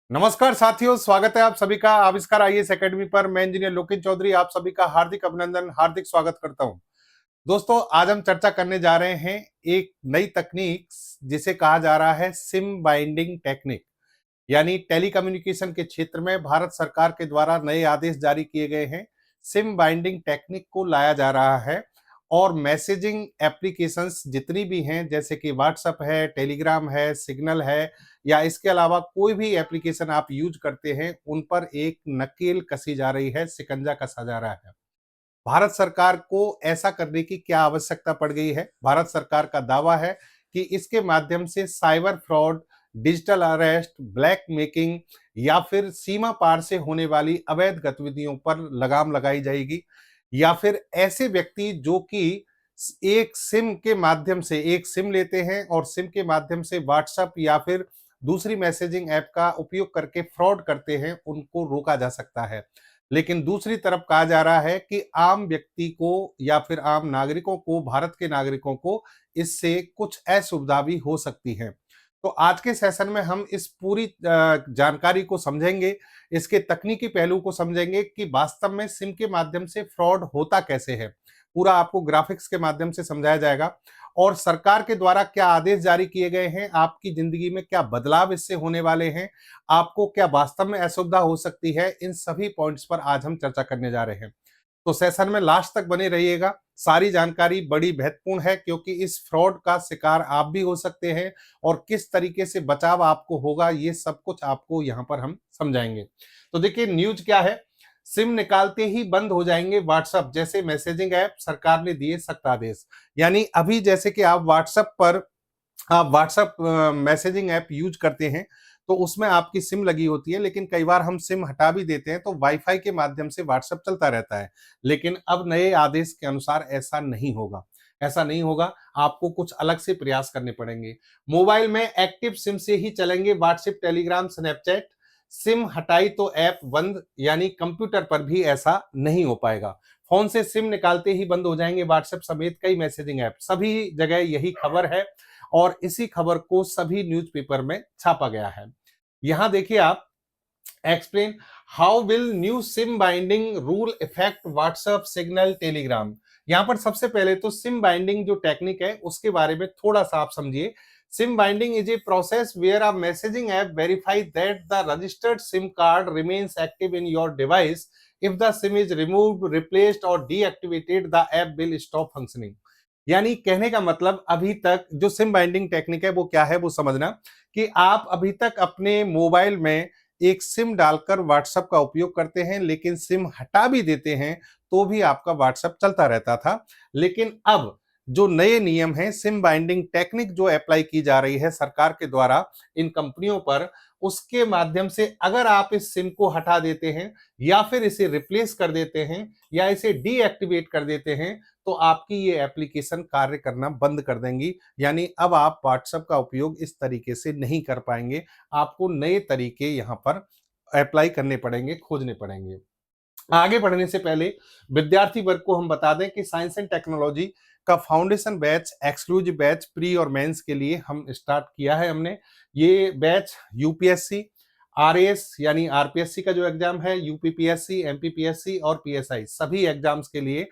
नमस्कार साथियों, स्वागत है आप सभी का आविष्कार आईएएस एकेडमी पर। मैं इंजीनियर लोकेश चौधरी आप सभी का हार्दिक अभिनंदन, हार्दिक स्वागत करता हूं। दोस्तों, आज हम चर्चा करने जा रहे हैं एक नई तकनीक जिसे कहा जा रहा है सिम बाइंडिंग टेक्निक। यानी टेलीकम्युनिकेशन के क्षेत्र में भारत सरकार के द्वारा नए आदेश जारी किए गए हैं। सिम बाइंडिंग टेक्निक को लाया जा रहा है और मैसेजिंग एप्लीकेशंस जितनी भी हैं, जैसे कि व्हाट्सएप है, टेलीग्राम है, सिग्नल है, या इसके अलावा कोई भी एप्लीकेशन आप यूज करते हैं, उन पर एक नकेल कसी जा रही है, शिकंजा कसा जा रहा है। भारत सरकार को ऐसा करने की क्या आवश्यकता पड़ गई है? भारत सरकार का दावा है कि इसके माध्यम से cyber fraud, digital arrest, black making या फिर सीमा पार से होने वाली अवैध गतिविधियों पर लगाम लगाई जाएगी, या फिर ऐसे व्यक्ति जो कि एक सिम के माध्यम से एक सिम लेते हैं और सिम के माध्यम से व्हाट्सएप या फिर दूसरी मैसेजिंग ऐप का उपयोग करके फ्रॉड करते हैं, उनको रोका जा सकता है। लेकिन दूसरी तरफ कहा जा रहा है कि आम व्यक्ति को या फिर आम नागरिकों को, भारत के नागरिकों को इससे कुछ असुविधा भी हो सकती है। तो आज के सेशन में हम इस पूरी जानकारी को समझेंगे, इसके तकनीकी पहलू को समझेंगे कि वास्तव में सिम के माध्यम से फ्रॉड होता कैसे है। पूरा आपको ग्राफिक्स के माध्यम से समझाया जाएगा और सरकार के द्वारा क्या आदेश जारी किए गए हैं, आपकी जिंदगी में क्या बदलाव इससे होने वाले हैं, आपको क्या वास्तव में असुविधा हो सकती है, इन सभी पॉइंट्स पर आज हम चर्चा करने जा रहे हैं। तो सेशन में लास्ट तक बने रहिएगा। सारी जानकारी बड़ी महत्वपूर्ण है क्योंकि इस फ्रॉड का शिकार आप भी हो सकते हैं और किस तरीके से बचाव आपको होगा, ये सब कुछ आपको यहाँ पर हम समझाएंगे। तो देखिए, न्यूज क्या है। सिम निकालते ही बंद हो जाएंगे व्हाट्सएप जैसे मैसेजिंग ऐप, सरकार ने दिए सख्त आदेश। यानी अभी जैसे कि आप व्हाट्सएप पर आप व्हाट्सएप मैसेजिंग ऐप यूज करते हैं, तो उसमें आपकी सिम लगी होती है, लेकिन कई बार हम सिम हटा भी देते हैं तो वाईफाई के माध्यम से व्हाट्सएप चलता रहता है। लेकिन अब नए आदेश के अनुसार ऐसा नहीं होगा। ऐसा नहीं होगा, आपको कुछ अलग से प्रयास करने पड़ेंगे। मोबाइल में एक्टिव सिम से ही चलेंगे व्हाट्सएप, टेलीग्राम, स्नैपचैट। सिम हटाई तो ऐप बंद, यानी कंप्यूटर पर भी ऐसा नहीं हो पाएगा। फोन से सिम निकालते ही बंद हो जाएंगे व्हाट्सएप समेत कई मैसेजिंग ऐप। सभी जगह यही खबर है और इसी खबर को सभी न्यूज़पेपर में छापा गया है। यहां देखिए आप, explain how will new SIM binding rule effect WhatsApp, signal, Telegram. यहां पर सबसे पहले तो सिम बाइंडिंग जो टेक्निक है उसके बारे में थोड़ा सा आप समझिए। SIM binding is a process where a messaging app verify that the registered SIM card remains active in your device. If the SIM is removed, replaced और deactivated, the app will stop functioning. यानी कहने का मतलब, अभी तक जो SIM binding technique है वो क्या है वो समझना, कि आप अभी तक अपने मोबाइल में एक सिम डालकर व्हाट्सएप का उपयोग करते हैं, लेकिन सिम हटा भी देते हैं तो भी आपका व्हाट्सएप चलता रहता था। लेकिन अब जो नए नियम हैं, सिम बाइंडिंग टेक्निक जो अप्लाई की जा रही है सरकार के द्वारा इन कंपनियों पर, उसके माध्यम से अगर आप इस सिम को हटा देते हैं या फिर इसे रिप्लेस कर देते हैं या इसे डीएक्टिवेट कर देते हैं, तो आपकी ये एप्लीकेशन कार्य करना बंद कर देंगी। यानी अब आप व्हाट्सएप का उपयोग इस तरीके से नहीं कर पाएंगे। आपको नए तरीके यहाँ पर अप्लाई करने पड़ेंगे, खोजने पड़ेंगे। आगे बढ़ने से पहले विद्यार्थी वर्ग को हम बता दें कि साइंस एंड टेक्नोलॉजी का foundation batch, exclusive batch pre और मेंस के लिए हम स्टार्ट किया है हमने। ये बैच यूपीएससी, आरएएस यानी आरपीएससी का जो एग्जाम है, यूपीपीएससी, एमपीपीएससी और पीएसआई सभी एग्जाम्स के लिए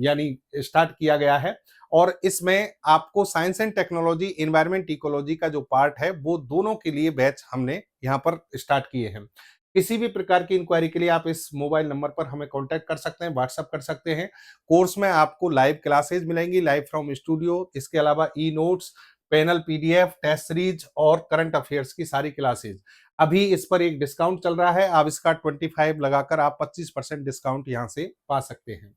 यानी स्टार्ट किया गया है। और इसमें आपको science and technology, environment, ecology का जो पार्ट है वो दोनों के लिए बैच हमने यहाँ पर स्टार्ट किए हैं। किसी भी प्रकार की इंक्वायरी के लिए आप इस मोबाइल नंबर पर हमें कांटेक्ट कर सकते हैं, व्हाट्सएप कर सकते हैं। कोर्स में आपको लाइव क्लासेज मिलेंगी, लाइव फ्रॉम स्टूडियो। इसके अलावा e notes, panel PDF, test series और करंट अफेयर्स की सारी क्लासेज। अभी इस पर एक डिस्काउंट चल रहा है, आप इसका 25 लगाकर आप 25% डिस्काउंट यहां से पा सकते हैं।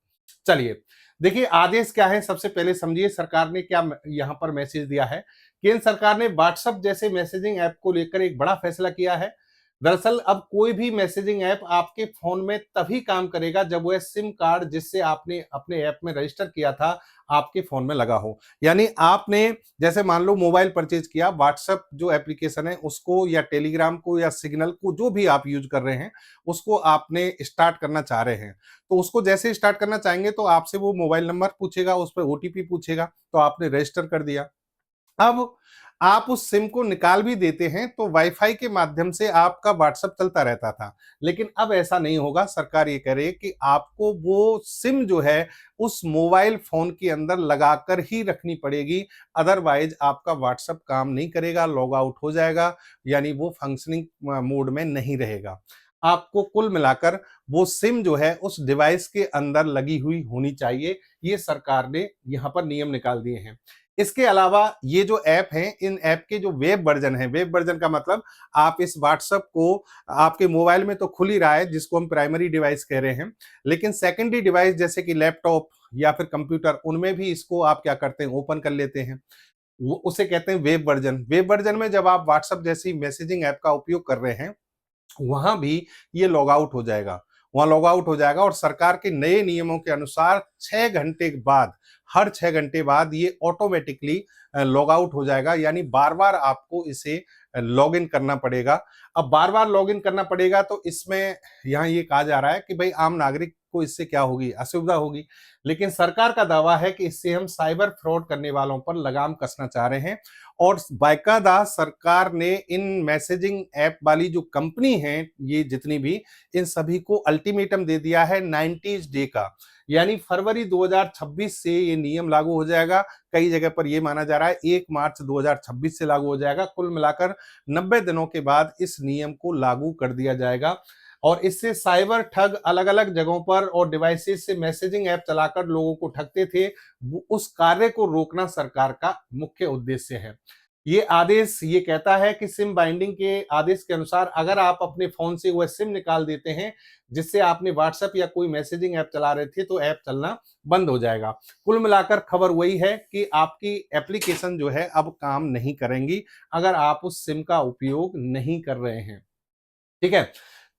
चलिए देखिए, आदेश क्या है सबसे पहले समझिए। सरकार ने क्या यहां पर मैसेज दिया है। केंद्र सरकार ने व्हाट्सएप जैसे मैसेजिंग ऐप को लेकर एक बड़ा फैसला किया है। दरअसल अब कोई भी मैसेजिंग ऐप आपके फोन में तभी काम करेगा जब वह सिम कार्ड जिससे आपने अपने ऐप में रजिस्टर किया था आपके फोन में लगा हो। यानी आपने जैसे मान लो मोबाइल परचेज किया, व्हाट्सएप जो एप्लीकेशन है उसको या टेलीग्राम को या सिग्नल को, जो भी आप यूज कर रहे हैं, उसको आपने स्टार्ट करना चाह रहे हैं। तो उसको जैसे स्टार्ट करना चाहेंगे तो आपसे वो मोबाइल नंबर पूछेगा, उस पर ओटीपी पूछेगा, तो आपने रजिस्टर कर दिया। अब आप उस सिम को निकाल भी देते हैं तो वाईफाई के माध्यम से आपका व्हाट्सएप चलता रहता था। लेकिन अब ऐसा नहीं होगा। सरकार ये कह रही है कि आपको वो सिम जो है उस मोबाइल फोन के अंदर लगाकर ही रखनी पड़ेगी, अदरवाइज आपका व्हाट्सएप काम नहीं करेगा, लॉग आउट हो जाएगा, यानी वो फंक्शनिंग मोड में नहीं रहेगा। आपको कुल मिलाकर वो सिम जो है उस डिवाइस के अंदर लगी हुई होनी चाहिए। ये सरकार ने यहाँ पर नियम निकाल दिए हैं। इसके अलावा ये जो ऐप हैं, इन ऐप के जो वेब वर्जन है, वेब वर्जन का मतलब आप इस व्हाट्सएप को आपके मोबाइल में तो खुल ही रहा है, जिसको हम प्राइमरी डिवाइस कह रहे हैं, लेकिन सेकेंडरी डिवाइस जैसे कि लैपटॉप या फिर कंप्यूटर, उनमें भी इसको आप क्या करते हैं, ओपन कर लेते हैं। वो उसे कहते हैं वेब वर्जन। वेब वर्जन में जब आप व्हाट्सएप जैसी मैसेजिंग ऐप का उपयोग कर रहे हैं, वहां भी ये लॉग आउट हो जाएगा। वहां लॉग आउट हो जाएगा और सरकार के नए नियमों के अनुसार 6 घंटे बाद, हर 6 घंटे बाद ये ऑटोमेटिकली लॉग आउट हो जाएगा, यानी बार-बार आपको इसे लॉग इन करना पड़ेगा। अब बार-बार लॉग इन करना पड़ेगा तो इसमें यहाँ ये कहा जा रहा है कि भाई आम नागरिक को इससे क्या होगी, असुविधा होगी। लेकिन सरकार का दावा है कि इससे हम साइबर फ्रॉड करने वालों पर लगाम कसना चाह रहे हैं और बाकायदा सरकार ने इन मैसेजिंग ऐप वाली जो कंपनी है, ये जितनी भी, इन सभी को अल्टीमेटम दे दिया है 90 डे का, यानी फरवरी 2026 से ये नियम लागू हो जाएगा। कई जगह पर ये माना जा रहा है 1 मार्च 2026 से लागू हो जाएगा। कुल मिलाकर 90 दिनों के बाद इस नियम को लागू कर दिया जाएगा और इससे साइबर ठग अलग-अलग जगहों पर और डिवाइसेस से मैसेजिंग ऐप चलाकर लोगों को ठगते थे, उस कार्य को रोकना सरकार का मुख्य उद्देश्य है। ये आदेश ये कहता है कि सिम बाइंडिंग के आदेश के अनुसार अगर आप अपने फोन से वह सिम निकाल देते हैं जिससे आपने व्हाट्सएप या कोई मैसेजिंग ऐप चला रहे थे, तो ऐप चलना बंद हो जाएगा। कुल मिलाकर खबर वही है कि आपकी एप्लीकेशन जो है अब काम नहीं करेंगी अगर आप उस सिम का उपयोग नहीं कर रहे हैं। ठीक है।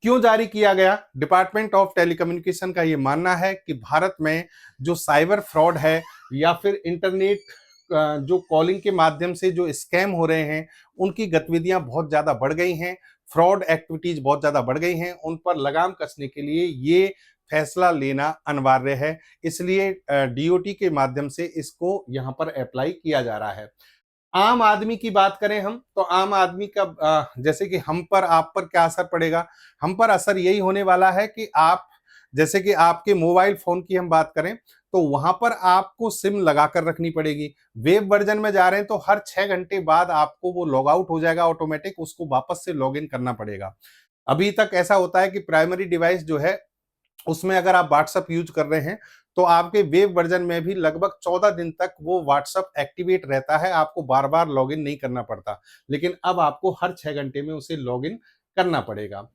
क्यों जारी किया गया? डिपार्टमेंट ऑफ टेलीकम्युनिकेशन का यह मानना है कि भारत में जो साइबर फ्रॉड है या फिर इंटरनेट जो कॉलिंग के माध्यम से जो स्कैम हो रहे हैं, उनकी गतिविधियां बहुत ज्यादा बढ़ गई हैं, फ्रॉड एक्टिविटीज बहुत ज्यादा बढ़ गई हैं, उन पर लगाम कसने के लिए ये फैसला लेना अनिवार्य है। इसलिए डीओटी के माध्यम से इसको यहां पर अप्लाई किया जा रहा है। आम आदमी की बात करें हम, तो आम आदमी का जैसे कि हम पर, आप पर क्या असर पड़ेगा? हम पर असर यही होने वाला है कि आप, जैसे कि आपके मोबाइल फोन की हम बात करें, तो वहां पर आपको सिम लगाकर रखनी पड़ेगी। वेब वर्जन में जा रहे हैं तो हर 6 घंटे बाद आपको वो लॉग आउट हो जाएगा ऑटोमेटिक, उसको वापस से लॉग इन करना पड़ेगा। अभी तक ऐसा होता है कि प्राइमरी डिवाइस जो है उसमें अगर आप व्हाट्सएप यूज कर रहे हैं तो आपके वेब वर्जन में भी लगभग 14 दिन तक वो व्हाट्सएप एक्टिवेट रहता है, आपको बार बार लॉग इन नहीं करना पड़ता। लेकिन अब आपको हर 6 घंटे में उसे लॉग इन करना पड़ेगा।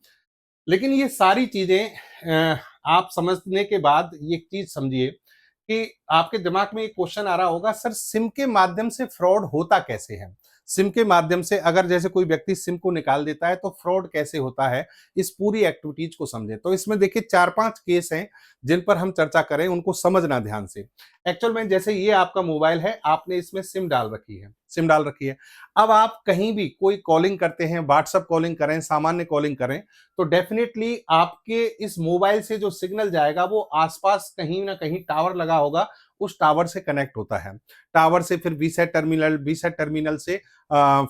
लेकिन ये सारी चीजें आप समझने के बाद एक चीज समझिए कि आपके दिमाग में एक क्वेश्चन आ रहा होगा, सर सिम के माध्यम से फ्रॉड होता कैसे है? सिम के माध्यम से अगर जैसे कोई व्यक्ति सिम को निकाल देता है तो फ्रॉड कैसे होता है, इस पूरी एक्टिविटीज को समझें। तो इसमें देखिए 4-5 केस हैं जिन पर हम चर्चा करें, उनको समझना ध्यान से। एक्चुअल में जैसे ये आपका मोबाइल है, आपने इसमें सिम डाल रखी है। अब आप कहीं भी कोई कॉलिंग करते हैं, व्हाट्सएप कॉलिंग करें, सामान्य कॉलिंग करें, तो डेफिनेटली आपके इस मोबाइल से जो सिग्नल जाएगा वो आसपास कहीं ना कहीं टावर लगा होगा, उस टावर से कनेक्ट होता है। टावर से फिर वीसेट टर्मिनल से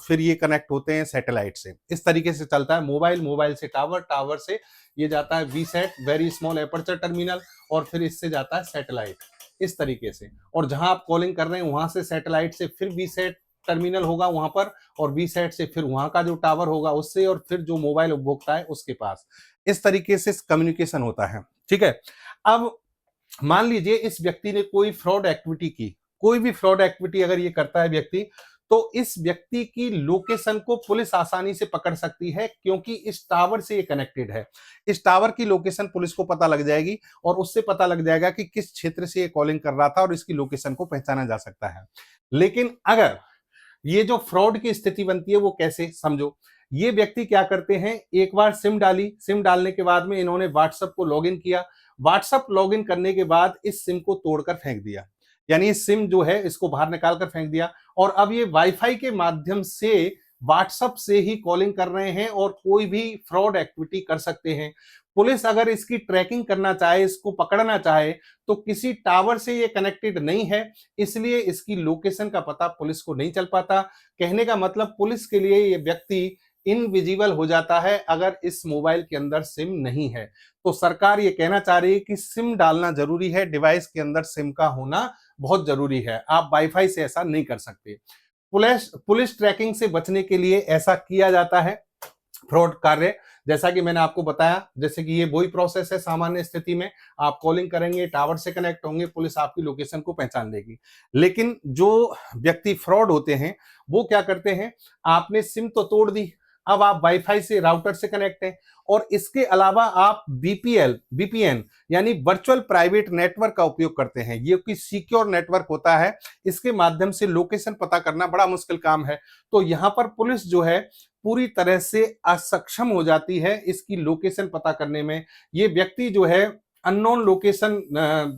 फिर ये कनेक्ट होते हैं सैटेलाइट से। इस तरीके से चलता है मोबाइल, मोबाइल से टावर, टावर से ये जाता है VSAT, very small aperture terminal, और फिर इससे जाता है सैटेलाइट, इस तरीके से। और जहां आप कॉलिंग कर रहे हैं वहां से सैटेलाइट से फिर वीसेट टर्मिनल होगा वहां पर, और वीसेट से फिर वहां का जो टावर होगा उससे, और फिर जो मोबाइल उपभोक्ता है उसके पास। इस तरीके से कम्युनिकेशन होता है। ठीक है। अब मान लीजिए इस व्यक्ति ने कोई फ्रॉड एक्टिविटी की, कोई भी फ्रॉड एक्टिविटी अगर ये करता है व्यक्ति, तो इस व्यक्ति की लोकेशन को पुलिस आसानी से पकड़ सकती है, क्योंकि इस टावर से ये कनेक्टेड है। इस टावर की लोकेशन पुलिस को पता लग जाएगी और उससे पता लग जाएगा कि किस क्षेत्र से ये कॉलिंग कर रहा था, और इसकी लोकेशन को पहचाना जा सकता है। लेकिन अगर ये जो फ्रॉड की स्थिति बनती है वो कैसे, समझो। ये व्यक्ति क्या करते हैं, एक बार सिम डाली, सिम डालने के बाद में इन्होंने व्हाट्सएप को लॉगिन किया, व्हाट्सएप लॉगिन करने के बाद इस सिम को तोड़कर फेंक दिया, यानी सिम जो है इसको बाहर निकाल कर फेंक दिया, और अब ये वाईफाई के माध्यम से व्हाट्सएप से ही कॉलिंग कर रहे हैं और कोई भी फ्रॉड एक्टिविटी कर सकते हैं। पुलिस अगर इसकी ट्रैकिंग करना चाहे, इसको पकड़ना चाहे, तो किसी टावर से ये कनेक्टेड नहीं है, इसलिए इसकी लोकेशन का पता पुलिस को नहीं चल पाता। कहने का मतलब पुलिस के लिए ये व्यक्ति इनविजिबल हो जाता है अगर इस मोबाइल के अंदर सिम नहीं है। तो सरकार ये कहना चाह रही है कि सिम डालना जरूरी है, डिवाइस के अंदर सिम का होना बहुत जरूरी है। आप वाईफाई से ऐसा नहीं कर सकते। पुलिस पुलिस ट्रैकिंग से बचने के लिए ऐसा किया जाता है फ्रॉड कार्य। जैसा कि मैंने आपको बताया, जैसे कि ये वही प्रोसेस है, सामान्य स्थिति में आप कॉलिंग करेंगे, टावर से कनेक्ट होंगे, पुलिस आपकी लोकेशन को पहचान लेगी। लेकिन जो व्यक्ति फ्रॉड होते हैं वो क्या करते हैं, आपने सिम तो तोड़ दी, अब आप वाईफाई से, राउटर से कनेक्ट हैं, और इसके अलावा आप बीपीएन यानी वर्चुअल प्राइवेट नेटवर्क का उपयोग करते हैं। ये कोई सिक्योर नेटवर्क होता है, इसके माध्यम से लोकेशन पता करना बड़ा मुश्किल काम है। तो यहां पर पुलिस जो है पूरी तरह से असक्षम हो जाती है इसकी लोकेशन पता करने में। ये व्यक्ति जो है अननोन लोकेशन,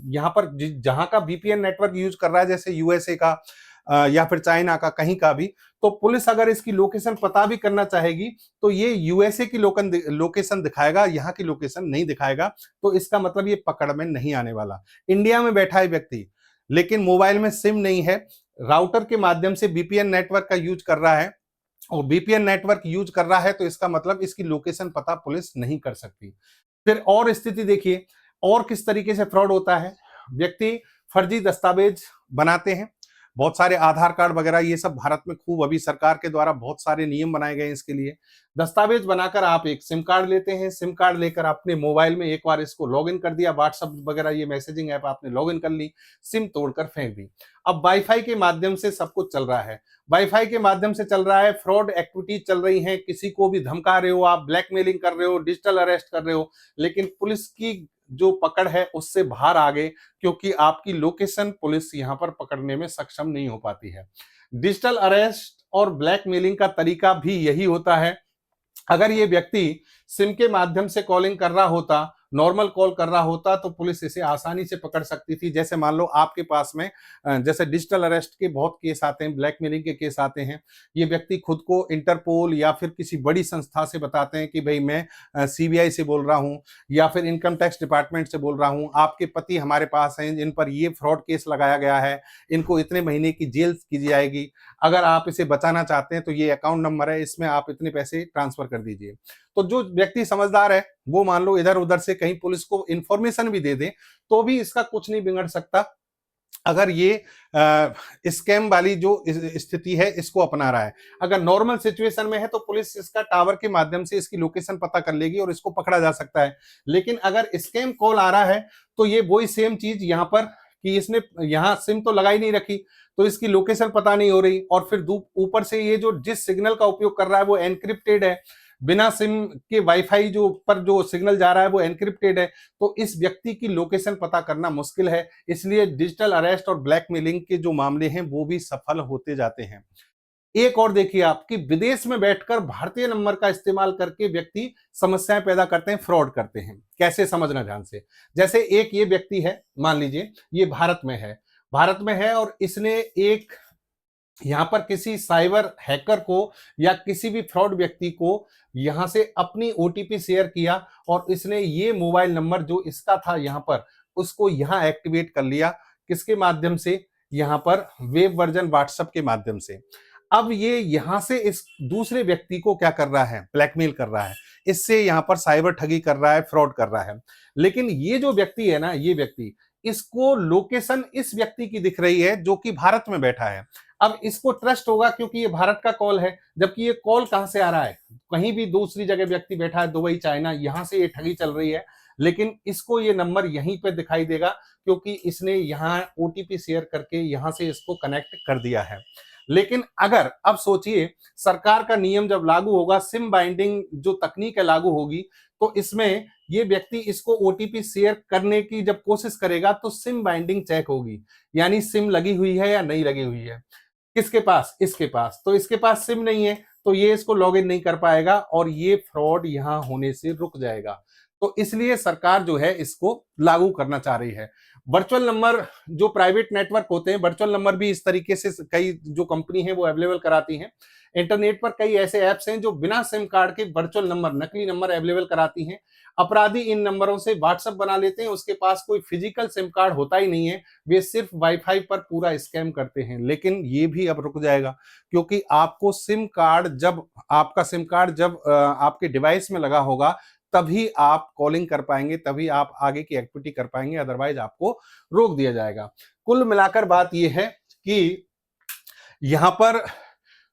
यहां पर जहां का बीपीएन नेटवर्क यूज कर रहा है, जैसे यूएसए का या फिर चाइना का, कहीं का भी, तो पुलिस अगर इसकी लोकेशन पता भी करना चाहेगी तो ये यूएसए की लोकेशन दिखाएगा, यहाँ की लोकेशन नहीं दिखाएगा। तो इसका मतलब ये पकड़ में नहीं आने वाला। इंडिया में बैठा है व्यक्ति, लेकिन मोबाइल में सिम नहीं है, राउटर के माध्यम से बीपीएन नेटवर्क का यूज कर रहा है, और बीपीएन नेटवर्क यूज कर रहा है, तो इसका मतलब इसकी लोकेशन पता पुलिस नहीं कर सकती। फिर और स्थिति देखिए, और किस तरीके से फ्रॉड होता है। व्यक्ति फर्जी दस्तावेज बनाते हैं, बहुत सारे आधार कार्ड वगैरह, ये सब भारत में खूब अभी सरकार के द्वारा बहुत सारे नियम बनाए गए हैं इसके लिए। दस्तावेज बनाकर आप एक सिम कार्ड लेते हैं, सिम कार्ड लेकर अपने मोबाइल में एक बार इसको लॉगिन कर दिया, व्हाट्सएप वगैरह ये मैसेजिंग ऐप आपने लॉगिन कर ली, सिम तोड़कर फेंक दी। अब वाईफाई के माध्यम से सब कुछ चल रहा है, वाईफाई के माध्यम से चल रहा है, फ्रॉड एक्टिविटी चल रही है, किसी को भी धमका रहे हो आप, ब्लैकमेलिंग कर रहे हो, डिजिटल अरेस्ट कर रहे हो, लेकिन पुलिस की जो पकड़ है उससे बाहर आ गए, क्योंकि आपकी लोकेशन पुलिस यहां पर पकड़ने में सक्षम नहीं हो पाती है। डिजिटल अरेस्ट और ब्लैकमेलिंग का तरीका भी यही होता है। अगर ये व्यक्ति सिम के माध्यम से कॉलिंग कर रहा होता, नॉर्मल कॉल कर रहा होता, तो पुलिस इसे आसानी से पकड़ सकती थी। जैसे मान लो आपके पास में जैसे डिजिटल अरेस्ट के बहुत केस आते हैं, ब्लैकमेलिंग के केस आते हैं, ये व्यक्ति खुद को इंटरपोल या फिर किसी बड़ी संस्था से बताते हैं कि भाई मैं सीबीआई से बोल रहा हूं, या फिर इनकम टैक्स डिपार्टमेंट से बोल रहा हूं, आपके पति हमारे पास हैं, इन पर ये फ्रॉड केस लगाया गया है, इनको इतने महीने की जेल की जाएगी, अगर आप इसे बचाना चाहते हैं तो ये अकाउंट नंबर है, इसमें आप इतने पैसे ट्रांसफर कर दीजिए। तो जो व्यक्ति समझदार है वो मान लो इधर उधर से कहीं पुलिस को इंफॉर्मेशन भी दे दे तो भी इसका कुछ नहीं बिगड़ सकता, अगर ये स्कैम वाली जो स्थिति है इसको अपना रहा है। अगर नॉर्मल सिचुएशन में है तो पुलिस इसका टावर के माध्यम से इसकी लोकेशन पता कर लेगी और इसको पकड़ा जा सकता है। लेकिन अगर स्कैम कॉल आ रहा है तो ये वही सेम चीज यहाँ पर, कि इसने यहाँ सिम तो लगाई नहीं रखी, तो इसकी लोकेशन पता नहीं हो रही, और फिर ऊपर से ये जो जिस सिग्नल का उपयोग कर रहा है वो एनक्रिप्टेड है, बिना सिम के वाईफाई जो पर जो सिग्नल जा रहा है वो एनक्रिप्टेड है, तो इस व्यक्ति की लोकेशन पता करना मुश्किल है। इसलिए डिजिटल अरेस्ट और ब्लैकमेलिंग के जो मामले हैं वो भी सफल होते जाते हैं। एक और देखिए आप कि विदेश में बैठकर भारतीय नंबर का इस्तेमाल करके व्यक्ति समस्याएं पैदा करते हैं, फ्रॉड करते हैं। कैसे, समझना ध्यान से। जैसे एक ये व्यक्ति है, मान लीजिए ये भारत में है और इसने एक यहां पर किसी साइबर हैकर को या किसी भी फ्रॉड व्यक्ति को यहां से अपनी ओटीपी शेयर किया, और इसने ये मोबाइल नंबर जो इसका था यहां पर, उसको यहां एक्टिवेट कर लिया। किसके माध्यम से? यहां पर वेब वर्जन व्हाट्सएप के माध्यम से। अब ये यहां से इस दूसरे व्यक्ति को क्या कर रहा है? ब्लैकमेल कर रहा है, इससे यहां पर साइबर ठगी कर रहा है, फ्रॉड कर रहा है। लेकिन ये जो व्यक्ति है ना, ये व्यक्ति, इसको लोकेशन इस व्यक्ति की दिख रही है जो कि भारत में बैठा है। अब इसको ट्रस्ट होगा क्योंकि ये भारत का कॉल है, जबकि ये कॉल कहां से आ रहा है? कहीं भी दूसरी जगह व्यक्ति बैठा है, दुबई, चाइना, यहां से ये ठगी चल रही है, लेकिन इसको ये नंबर यहीं पे दिखाई देगा क्योंकि इसने यहाँ ओटीपी शेयर करके यहां से इसको कनेक्ट कर दिया है। लेकिन अगर अब सोचिए, सरकार का नियम जब लागू होगा, सिम बाइंडिंग जो तकनीक है लागू होगी, तो इसमें ये व्यक्ति इसको ओटीपी शेयर करने की जब कोशिश करेगा तो सिम बाइंडिंग चेक होगी, यानी सिम लगी हुई है या नहीं लगी हुई है। किसके पास? इसके पास। तो इसके पास सिम नहीं है तो ये इसको लॉगिन नहीं कर पाएगा और ये फ्रॉड यहां होने से रुक जाएगा। तो इसलिए सरकार जो है इसको लागू करना चाह रही है। वर्चुअल नंबर जो प्राइवेट नेटवर्क होते हैं, वर्चुअल नंबर भी इस तरीके से कई जो कंपनी है वो अवेलेबल कराती हैं। इंटरनेट पर कई ऐसे ऐप्स हैं जो बिना सिम कार्ड के वर्चुअल नंबर, नकली नंबर अवेलेबल कराती हैं। अपराधी इन नंबरों से व्हाट्सएप बना लेते हैं, उसके पास कोई फिजिकल सिम कार्ड होता ही नहीं है, वे सिर्फ वाईफाई पर पूरा स्कैम करते हैं। लेकिन ये भी अब रुक जाएगा, क्योंकि आपको सिम कार्ड जब आपका सिम कार्ड जब आपके डिवाइस में लगा होगा, तभी आप कॉलिंग कर पाएंगे, तभी आप आगे की एक्टिविटी कर पाएंगे, अदरवाइज आपको रोक दिया जाएगा। कुल मिलाकर बात यह है कि यहां पर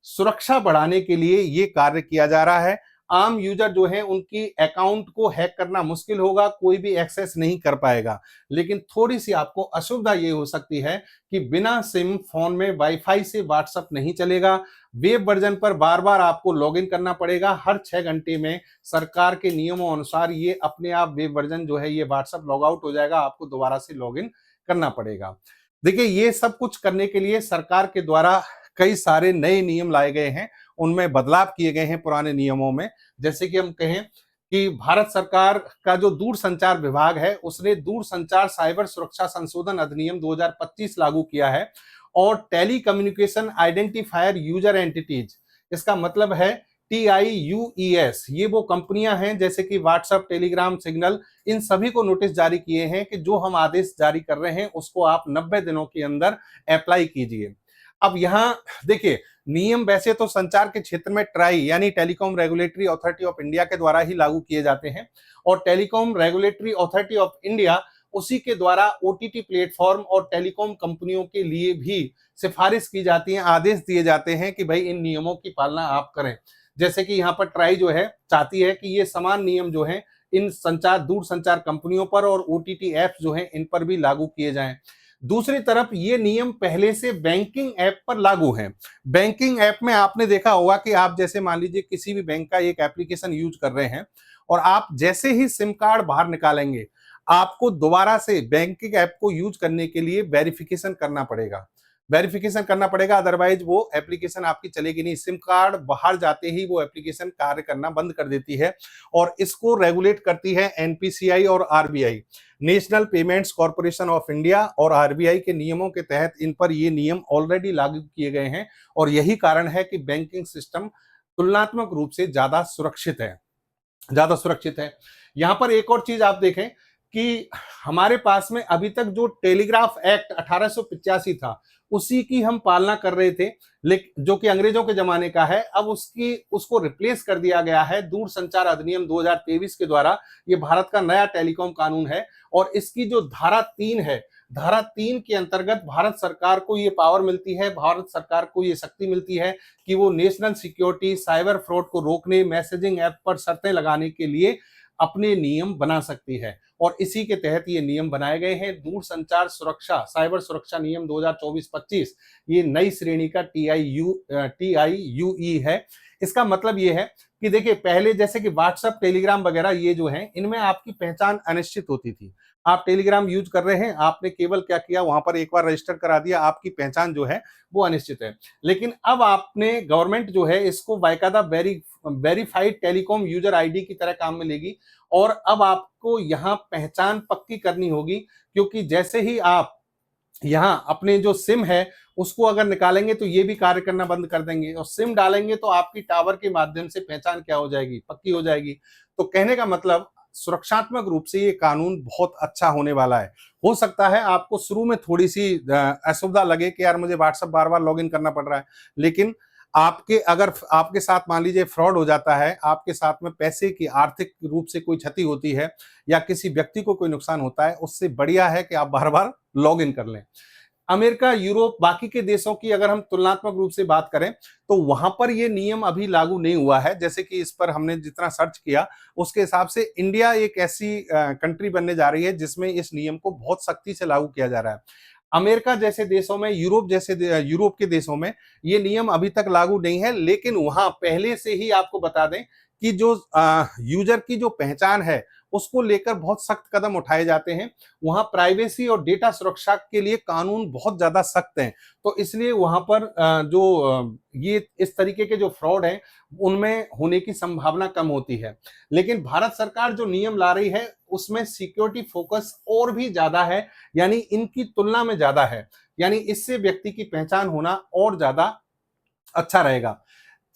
सुरक्षा बढ़ाने के लिए ये कार्य किया जा रहा है। आम यूजर जो है उनकी अकाउंट को हैक करना मुश्किल होगा, कोई भी एक्सेस नहीं कर पाएगा। लेकिन थोड़ी सी आपको असुविधा ये हो सकती है कि बिना सिम फोन में वाईफाई से व्हाट्सएप नहीं चलेगा। वेब वर्जन पर बार बार आपको लॉगिन करना पड़ेगा। हर 6 घंटे में सरकार के नियमों अनुसार ये अपने आप वेब वर्जन जो है ये व्हाट्सएप लॉग आउट हो जाएगा, आपको दोबारा से लॉगिन करना पड़ेगा। देखिए, ये सब कुछ करने के लिए सरकार के द्वारा कई सारे नए नियम लाए गए हैं, उनमें बदलाव किए गए हैं पुराने नियमों में। जैसे कि हम कहें कि भारत सरकार का जो दूरसंचार विभाग है उसने दूरसंचार साइबर सुरक्षा संशोधन अधिनियम 2025 लागू किया है। और telecommunication identifier user entities, इसका मतलब है TIUES, ये वो कंपनियां हैं जैसे कि व्हाट्सएप, टेलीग्राम, सिग्नल, इन सभी को नोटिस जारी किए हैं कि जो हम आदेश जारी कर रहे हैं उसको आप 90 दिनों के अंदर अप्लाई कीजिए। अब यहां देखिए, नियम वैसे तो संचार के क्षेत्र में ट्राई यानी telecom regulatory authority of India के द्वारा ही लागू किए जाते हैं, और telecom regulatory authority of India उसी के द्वारा OTT प्लेटफॉर्म और टेलीकॉम कंपनियों के लिए भी सिफारिश की जाती है, आदेश दिए जाते हैं कि भाई इन नियमों की पालना आप करें। जैसे कि यहाँ पर ट्राई जो है चाहती है कि ये समान नियम जो है इन दूर संचार कंपनियों पर और OTT ऐप्स जो है इन पर भी लागू किए जाएं। दूसरी तरफ ये नियम पहले से बैंकिंग ऐप पर लागू है। बैंकिंग ऐप में आपने देखा होगा कि आप जैसे मान लीजिए किसी भी बैंक का एक एप्लीकेशन यूज कर रहे हैं और आप जैसे ही सिम कार्ड बाहर निकालेंगे, आपको दोबारा से बैंकिंग ऐप को यूज करने के लिए वेरिफिकेशन करना पड़ेगा। अदरवाइज वो एप्लीकेशन आपकी चलेगी नहीं। सिम कार्ड बाहर जाते ही वो एप्लीकेशन कार्य करना बंद कर देती है, और इसको रेगुलेट करती है NPCI और RBI, national payments corporation of India. और RBI के नियमों के तहत इन पर ये नियम ऑलरेडी लागू किए गए हैं, और यही कारण है कि बैंकिंग सिस्टम तुलनात्मक रूप से ज्यादा सुरक्षित है। यहां पर एक और चीज आप देखें कि हमारे पास में अभी तक जो टेलीग्राफ एक्ट 1885 था उसी की हम पालना कर रहे थे, लेकिन जो कि अंग्रेजों के जमाने का है। अब उसको रिप्लेस कर दिया गया है दूरसंचार अधिनियम 2023 के द्वारा। ये भारत का नया टेलीकॉम कानून है, और इसकी जो धारा 3 है, धारा 3 के अंतर्गत भारत सरकार को ये पावर मिलती है, भारत सरकार को ये शक्ति मिलती है कि वो नेशनल सिक्योरिटी, साइबर फ्रॉड को रोकने, मैसेजिंग ऐप पर शर्तें लगाने के लिए अपने नियम बना सकती है। और इसी के तहत ये नियम बनाए गए हैं। दूरसंचार सुरक्षा साइबर सुरक्षा नियम 2024-25 ये नई श्रेणी का TIUE है। इसका मतलब ये है कि देखिए, पहले जैसे कि व्हाट्सएप, टेलीग्राम वगैरह ये जो है, इनमें आपकी पहचान अनिश्चित होती थी। आप टेलीग्राम यूज कर रहे हैं, आपने केवल क्या किया, वहां पर एक बार रजिस्टर करा दिया, आपकी पहचान जो है वो अनिश्चित है। लेकिन अब आपने गवर्नमेंट जो है इसको बाकायदा वेरीफाइड टेलीकॉम यूजर ID की तरह काम में लेगी, और अब आपको यहाँ पहचान पक्की करनी होगी, क्योंकि जैसे ही आप यहाँ अपने जो सिम है उसको अगर निकालेंगे तो ये भी कार्य करना बंद कर देंगे, और सिम डालेंगे तो आपकी टावर के माध्यम से पहचान क्या हो जाएगी, पक्की हो जाएगी। तो कहने का मतलब, सुरक्षात्मक रूप से ये कानून बहुत अच्छा होने वाला है। हो सकता है आपको शुरू में थोड़ी सी असुविधा लगे कि यार मुझे व्हाट्सएप बार बार लॉगिन करना पड़ रहा है, लेकिन अगर आपके साथ मान लीजिए फ्रॉड हो जाता है, आपके साथ में पैसे की आर्थिक रूप से कोई क्षति होती है या किसी व्यक्ति को कोई नुकसान होता है, उससे बढ़िया है कि आप बार बार लॉग इन कर लें। अमेरिका, यूरोप, बाकी के देशों की अगर हम तुलनात्मक रूप से बात करें तो वहां पर यह नियम अभी लागू नहीं हुआ है। जैसे कि इस पर हमने जितना सर्च किया उसके हिसाब से इंडिया एक ऐसी कंट्री बनने जा रही है जिसमें इस नियम को बहुत सख्ती से लागू किया जा रहा है। अमेरिका जैसे देशों में, यूरोप के देशों में ये नियम अभी तक लागू नहीं है, लेकिन वहां पहले से ही आपको बता दें कि जो यूजर की जो पहचान है उसको लेकर बहुत सख्त कदम उठाए जाते हैं। वहां प्राइवेसी और डेटा सुरक्षा के लिए कानून बहुत ज्यादा सख्त हैं, तो इसलिए वहां पर ये इस तरीके के जो फ्रॉड हैं उनमें होने की संभावना कम होती है। लेकिन भारत सरकार जो नियम ला रही है उसमें सिक्योरिटी फोकस और भी ज्यादा है, यानी इनकी तुलना में ज्यादा है, यानी इससे व्यक्ति की पहचान होना और ज्यादा अच्छा रहेगा।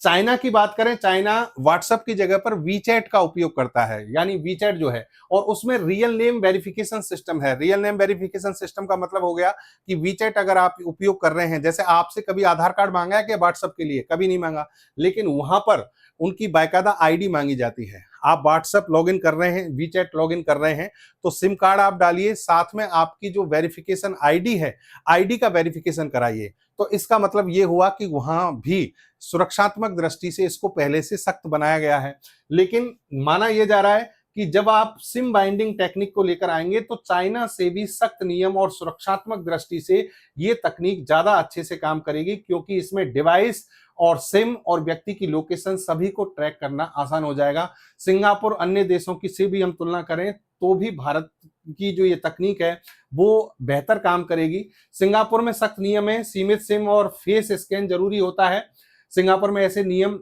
चाइना की बात करें, चाइना व्हाट्सएप की जगह पर वीचैट का उपयोग करता है, यानी वीचैट जो है, और उसमें रियल नेम वेरिफिकेशन सिस्टम है। रियल नेम वेरिफिकेशन सिस्टम का मतलब हो गया कि वीचैट अगर आप उपयोग कर रहे हैं, जैसे आपसे कभी आधार कार्ड मांगा है क्या व्हाट्सएप के लिए? कभी नहीं मांगा, लेकिन वहां पर उनकी बाकायदा आईडी मांगी जाती है। आप व्हाट्सएप लॉगिन कर रहे हैं, वीचैट लॉगिन कर रहे हैं, तो सिम कार्ड आप डालिए, साथ में आपकी जो वेरिफिकेशन आईडी है, आईडी का वेरिफिकेशन कराइए। तो इसका मतलब ये हुआ कि वहां भी सुरक्षात्मक दृष्टि से इसको पहले से सख्त बनाया गया है। लेकिन माना यह जा रहा है कि जब आप सिम बाइंडिंग टेक्निक को लेकर आएंगे तो चाइना से भी सख्त नियम और सुरक्षात्मक दृष्टि से ये तकनीक ज्यादा अच्छे से काम करेगी, क्योंकि इसमें डिवाइस और सिम और व्यक्ति की लोकेशन सभी को ट्रैक करना आसान हो जाएगा। सिंगापुर अन्य देशों की से भी हम तुलना करें तो भी भारत की जो ये तकनीक है वो बेहतर काम करेगी। सिंगापुर में सख्त नियम है, सीमित सिम और फेस स्कैन जरूरी होता है। सिंगापुर में ऐसे नियम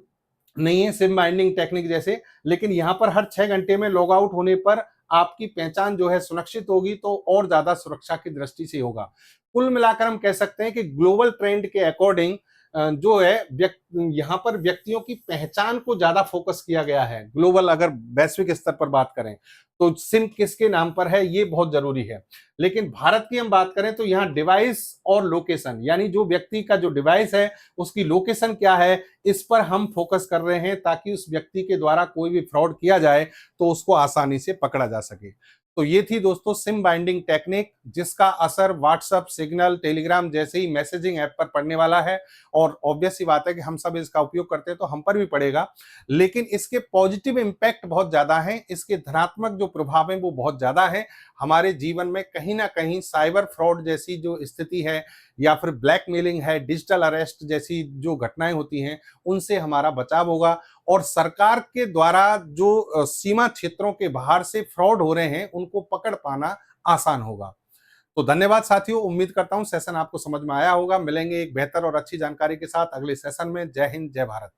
नहीं है सिम बाइंडिंग टेक्निक जैसे, लेकिन यहाँ पर हर 6 घंटे में लॉग आउट होने पर आपकी पहचान जो है सुनिश्चित होगी, तो और ज्यादा सुरक्षा की दृष्टि से होगा। कुल मिलाकर हम कह सकते हैं कि ग्लोबल ट्रेंड के अकॉर्डिंग जो है यहाँ पर व्यक्तियों की पहचान को ज्यादा फोकस किया गया है। ग्लोबल अगर वैश्विक स्तर पर बात करें तो सिम किसके नाम पर है ये बहुत जरूरी है। लेकिन भारत की हम बात करें तो यहाँ डिवाइस और लोकेशन, यानी जो व्यक्ति का जो डिवाइस है उसकी लोकेशन क्या है, इस पर हम फोकस कर रहे हैं, ताकि उस व्यक्ति के द्वारा कोई भी फ्रॉड किया जाए तो उसको आसानी से पकड़ा जा सके। तो ये थी दोस्तों सिम बाइंडिंग टेक्निक, जिसका असर व्हाट्सएप, सिग्नल, टेलीग्राम जैसे ही मैसेजिंग ऐप पर पड़ने वाला है। और ऑब्वियस सी बात है कि हम सब इसका उपयोग करते हैं तो हम पर भी पड़ेगा, लेकिन इसके पॉजिटिव इंपैक्ट बहुत ज्यादा हैं, इसके धनात्मक जो प्रभाव हैं वो बहुत ज्यादा है। हमारे जीवन में कहीं ना कहीं साइबर फ्रॉड जैसी जो स्थिति है, या फिर ब्लैकमेलिंग है, डिजिटल अरेस्ट जैसी जो घटनाएं होती हैं, उनसे हमारा बचाव होगा। और सरकार के द्वारा जो सीमा क्षेत्रों के बाहर से फ्रॉड हो रहे हैं उनको पकड़ पाना आसान होगा। तो धन्यवाद साथियों, उम्मीद करता हूं सेशन आपको समझ में आया होगा। मिलेंगे एक बेहतर और अच्छी जानकारी के साथ अगले सेशन में। जय हिंद, जय भारत।